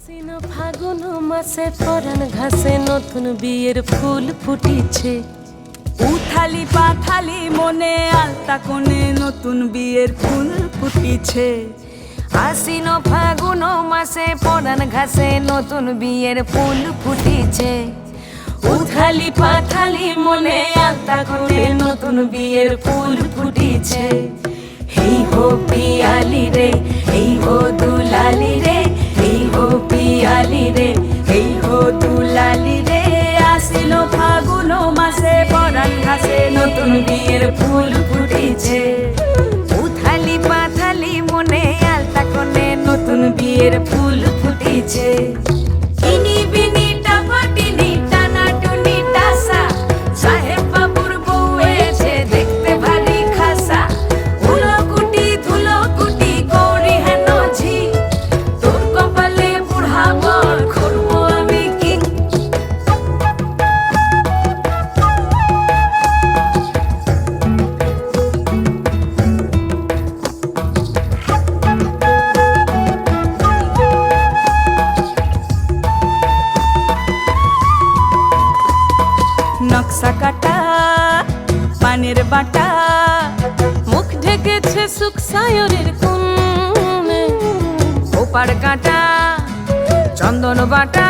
আশ্বিন ফাগুন মাসে পরাণ ঘাসে নতুন বিয়ের ফুল ফুটিছে। উথালি পাথালি মনে আলতা কোণে নতুন বিয়ের ফুল ফুটিছে। আশ্বিন ফাগুন মাসে পরাণ ঘাসে নতুন বিয়ের ফুল ফুটিছে। উথালি পাথালি মনে আলতা কোণে নতুন বিয়ের ফুল ফুটিছে। হেই হো পিয়ালি রে, হেই হো দুলালি রে, হেই হো পিয়ালি রে, হেই হো দুলালি রে। আশ্বিন ফাগুন মাসে পরাণ ঘাসে নতুন বিয়ের ফুল ফুটিছে। উথালি পাথালি মনে আলতা কোণে নতুন বিয়ের ফুল ফুটিছে। ইনি বিনি টাপাটিনি টানা টুনি টাসা, সাহেব বাবুর বউ এসে দেখতে ভারী খাসা। ধুলো কুটি করি হেন ঝি, তোর কপালে বুড়া বর করবো আমি কি। নকশা কাটা পানের বাটা, মুখ ঢেকেছে সুখ সায়রের কোণে। ওপার কাটা চন্দন বাটা,